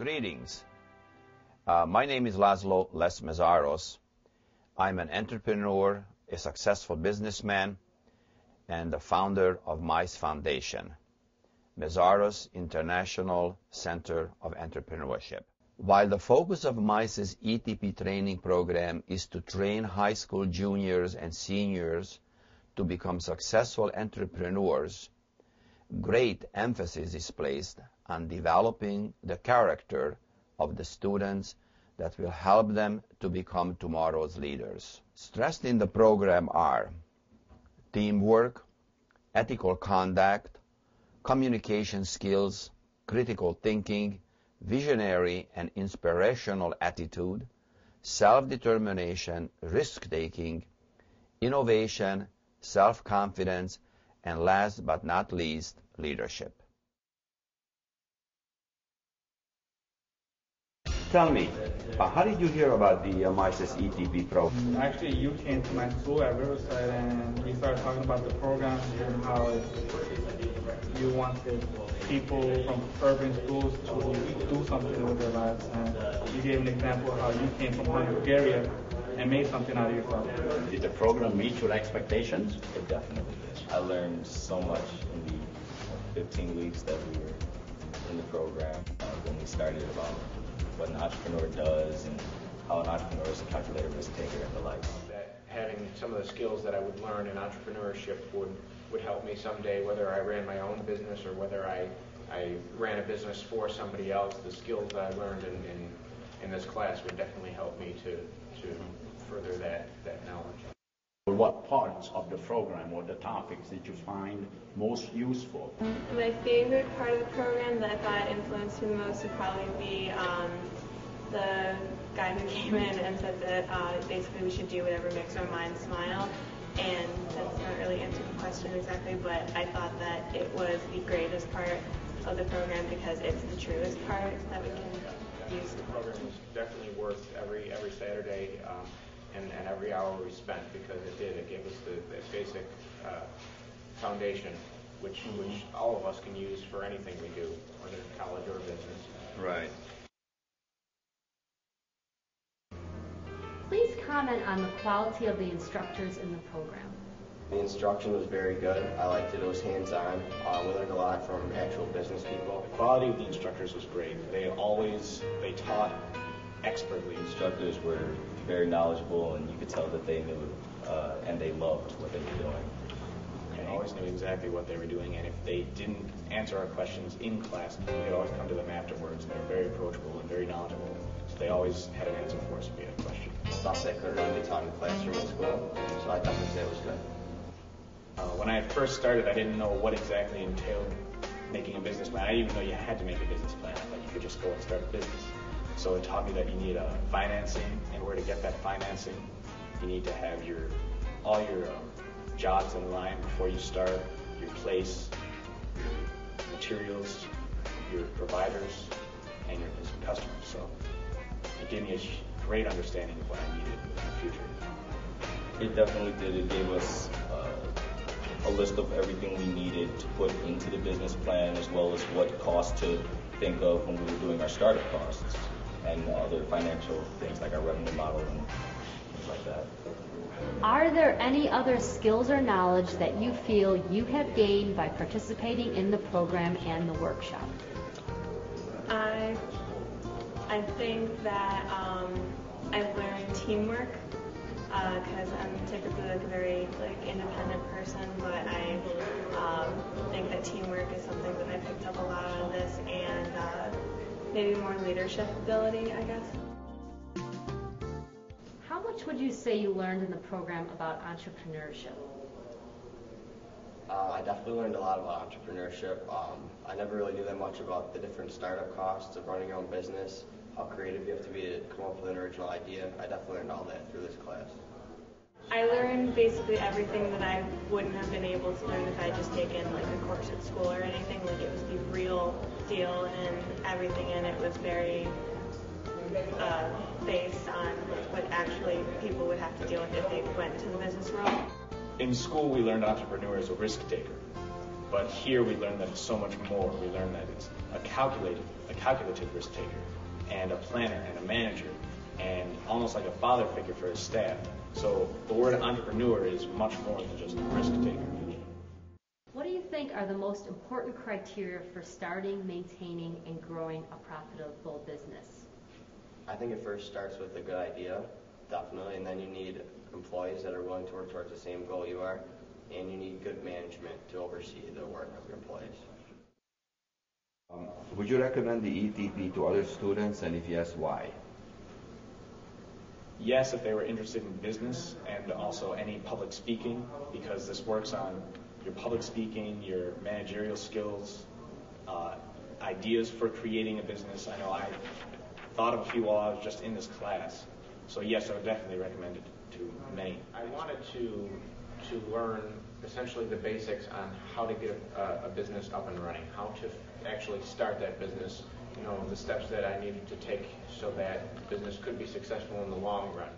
Greetings. My name is Laszlo Les Meszaros. I'm an entrepreneur, a successful businessman, and the founder of MICE Foundation, Meszaros International Center of Entrepreneurship. While the focus of MICE's ETP training program is to train high school juniors and seniors to become successful entrepreneurs, great emphasis is placed on developing the character of the students that will help them to become tomorrow's leaders. Stressed in the program are teamwork, ethical conduct, communication skills, critical thinking, visionary and inspirational attitude, self-determination, risk-taking, innovation, self-confidence, and last but not least, leadership. Tell me, how did you hear about the MICE's ETP program? Actually, you came to my school at Riverside and we started talking about the programs and how you wanted people from urban schools to do something with their lives. And you gave an example of how you came from Hungary and made something out of yourself. Did the program meet your expectations? It definitely did. I learned so much in the 15 weeks that we were in the program when we started about what an entrepreneur does and how an entrepreneur is a calculator, risk taker, and the like. That having some of the skills that I would learn in entrepreneurship would help me someday, whether I ran my own business or whether I ran a business for somebody else. The skills that I learned in this class would definitely help me to further that knowledge. What parts of the program or the topics did you find most useful? My favorite part of the program that I thought influenced me the most would probably be the guy who came in and said that basically we should do whatever makes our mind smile. And that's not really answering the question exactly, but I thought that it was the greatest part of the program because it's the truest part that we can use. The program was definitely worth every Saturday and every hour we spent because it gave us the basic foundation which all of us can use for anything we do, whether it's college or business. Right. Please comment on the quality of the instructors in the program. The instruction was very good. I liked it. It was hands-on. We learned a lot from actual business people. The quality of the instructors was great. They taught expertly. Instructors were very knowledgeable, and you could tell that they knew and they loved what they were doing. They always knew exactly what they were doing, and if they didn't answer our questions in class, we could always come to them afterwards. They were very approachable and very knowledgeable, so they always had an answer for us if we had a question. Stuff that couldn't really be taught in the classroom at school, so I definitely say it was good. When I first started, I didn't know what exactly entailed making a business plan. I didn't even know you had to make a business plan. I thought you could just go and start a business. So it taught me that you need financing, and where to get that financing, you need to have all your jobs in line before you start, your place, your materials, your providers, and your customers. So it gave me a great understanding of what I needed in the future. It definitely did. It gave us a list of everything we needed to put into the business plan, as well as what costs to think of when we were doing our startup costs and other financial things like our revenue model and things like that. Are there any other skills or knowledge that you feel you have gained by participating in the program and the workshop? I think that I've learned teamwork because I'm typically a very independent person, but I think that teamwork is something that I picked up a lot out of this, and maybe more leadership ability, I guess. How much would you say you learned in the program about entrepreneurship? I definitely learned a lot about entrepreneurship. I never really knew that much about the different startup costs of running your own business, how creative you have to be to come up with an original idea. I definitely learned all that through this class. I learned basically everything that I wouldn't have been able to learn if I had just taken a course at school or anything. It was the real deal, and everything in it was very based on what actually people would have to deal with if they went to the business world. In school, we learned an entrepreneur is a risk taker. But here we learn that it's so much more. We learn that it's a calculative risk taker, and a planner, and a manager, and almost like a father figure for his staff. So the word entrepreneur is much more than just a risk taker. What do you think are the most important criteria for starting, maintaining, and growing a profitable business? I think it first starts with a good idea, definitely, and then you need employees that are willing to work towards the same goal you are, and you need good management to oversee the work of your employees. Would you recommend the ETP to other students, and if yes, why? Yes, if they were interested in business and also any public speaking, because this works on your public speaking, your managerial skills, ideas for creating a business. I know I thought of a few while I was just in this class. So yes, I would definitely recommend it to many. I wanted to learn essentially the basics on how to get a business up and running, how to actually start that business, the steps that I needed to take so that the business could be successful in the long run.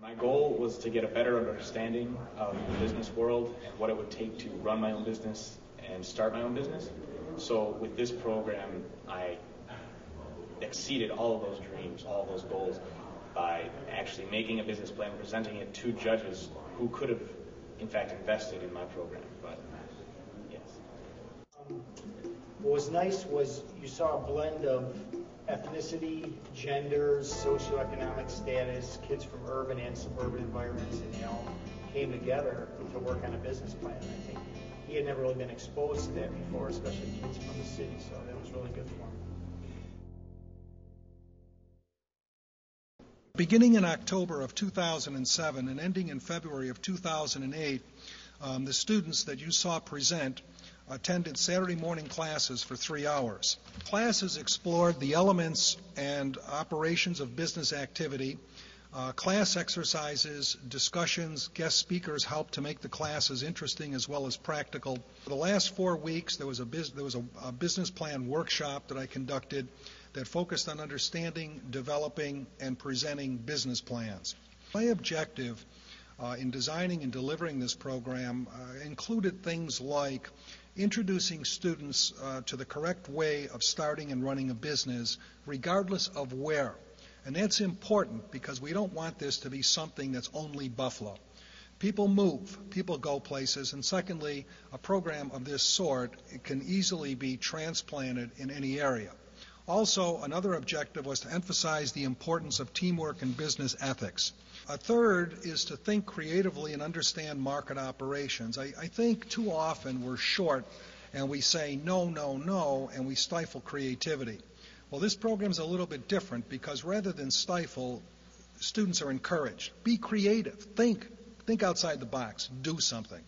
My goal was to get a better understanding of the business world and what it would take to run my own business and start my own business. So with this program, I exceeded all of those dreams, all of those goals, by actually making a business plan, presenting it to judges who could have, in fact, invested in my program. But yes. What was nice was you saw a blend of ethnicity, genders, socioeconomic status, kids from urban and suburban environments, and they all came together to work on a business plan. And I think he had never really been exposed to that before, especially kids from the city, so that was really good for him. Beginning in October of 2007 and ending in February of 2008, the students that you saw present attended Saturday morning classes for 3 hours. Classes explored the elements and operations of business activity. Class exercises, discussions, guest speakers helped to make the classes interesting as well as practical. For the last 4 weeks, there was a business plan workshop that I conducted that focused on understanding, developing, and presenting business plans. My objective in designing and delivering this program included things like introducing students to the correct way of starting and running a business, regardless of where. And that's important because we don't want this to be something that's only Buffalo. People move, people go places, and secondly, a program of this sort can easily be transplanted in any area. Also, another objective was to emphasize the importance of teamwork and business ethics. A third is to think creatively and understand market operations. I think too often we're short and we say no, no, no, and we stifle creativity. Well, this program is a little bit different because rather than stifle, students are encouraged. Be creative. Think outside the box. Do something.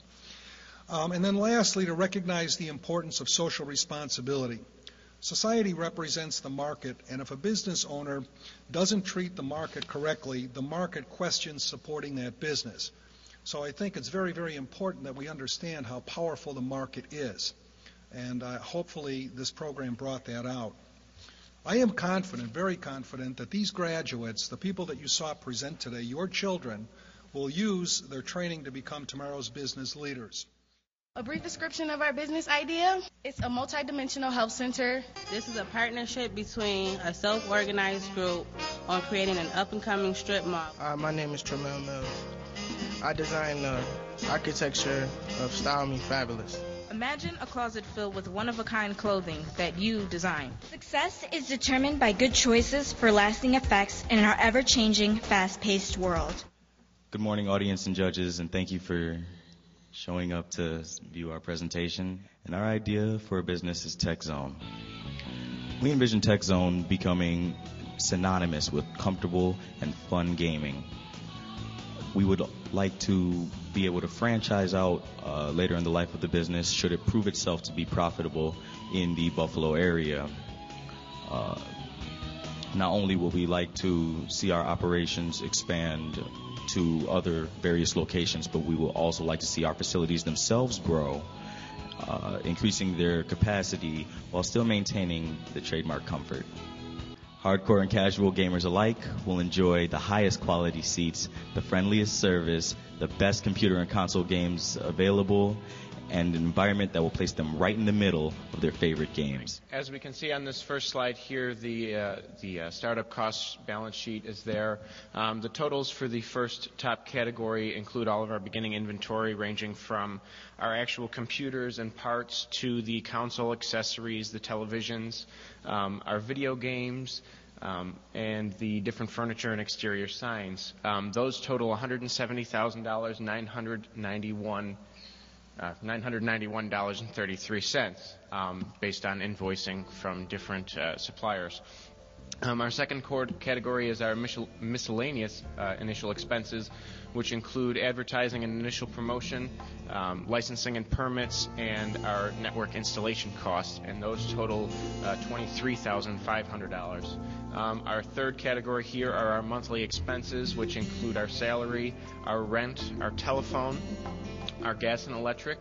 And then lastly, to recognize the importance of social responsibility. Society represents the market, and if a business owner doesn't treat the market correctly, the market questions supporting that business. So I think it's very, very important that we understand how powerful the market is. And hopefully this program brought that out. I am confident, very confident, that these graduates, the people that you saw present today, your children, will use their training to become tomorrow's business leaders. A brief description of our business idea. It's a multidimensional health center. This is a partnership between a self-organized group on creating an up-and-coming strip mall. My name is Tremel Mills. I design the architecture of Style Me Fabulous. Imagine a closet filled with one-of-a-kind clothing that you design. Success is determined by good choices for lasting effects in our ever-changing, fast-paced world. Good morning, audience and judges, and thank you for showing up to view our presentation. And our idea for a business is Tech Zone. We envision Tech Zone becoming synonymous with comfortable and fun gaming. We would like to be able to franchise out later in the life of the business should it prove itself to be profitable in the Buffalo area. Not only will we like to see our operations expand to other various locations, but we will also like to see our facilities themselves grow, increasing their capacity while still maintaining the trademark comfort. Hardcore and casual gamers alike will enjoy the highest quality seats, the friendliest service, the best computer and console games available, and an environment that will place them right in the middle of their favorite games. As we can see on this first slide here, the startup cost balance sheet is there. The totals for the first top category include all of our beginning inventory, ranging from our actual computers and parts to the console accessories, the televisions, our video games, and the different furniture and exterior signs. Those total $170,000, $991.33 based on invoicing from different suppliers. Our second category is our miscellaneous initial expenses, which include advertising and initial promotion, licensing and permits, and our network installation costs, and those total $23,500. Our third category here are our monthly expenses, which include our salary, our rent, our telephone, our gas and electric,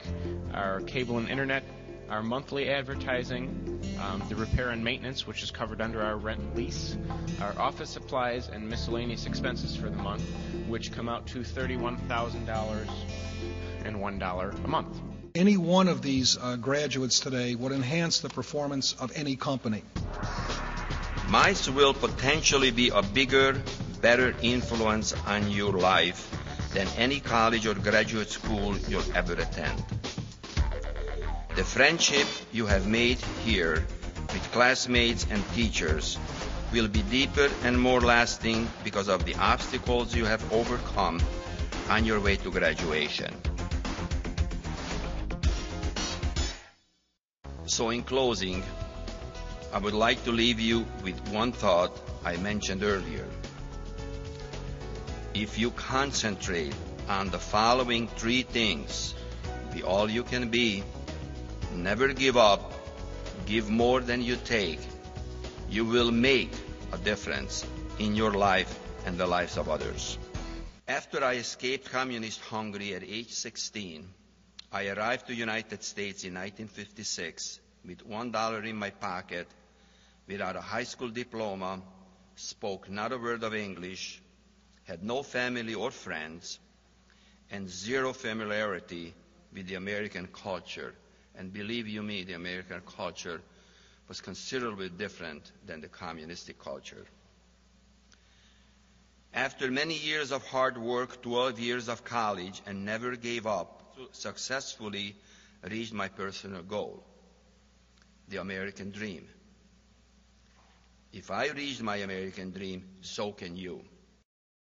our cable and internet, our monthly advertising, the repair and maintenance, which is covered under our rent and lease, our office supplies, and miscellaneous expenses for the month, which come out to $31,001 a month. Any one of these graduates today would enhance the performance of any company. MICE will potentially be a bigger, better influence on your life than any college or graduate school you'll ever attend. The friendship you have made here with classmates and teachers will be deeper and more lasting because of the obstacles you have overcome on your way to graduation. So in closing, I would like to leave you with one thought I mentioned earlier. If you concentrate on the following three things, be all you can be, never give up, give more than you take, you will make a difference in your life and the lives of others. After I escaped communist Hungary at age 16, I arrived to the United States in 1956 with $1 in my pocket, without a high school diploma, spoke not a word of English, had no family or friends, and zero familiarity with the American culture. And believe you me, the American culture was considerably different than the communistic culture. After many years of hard work, 12 years of college, and never gave up, successfully reached my personal goal, the American dream. If I reached my American dream, so can you.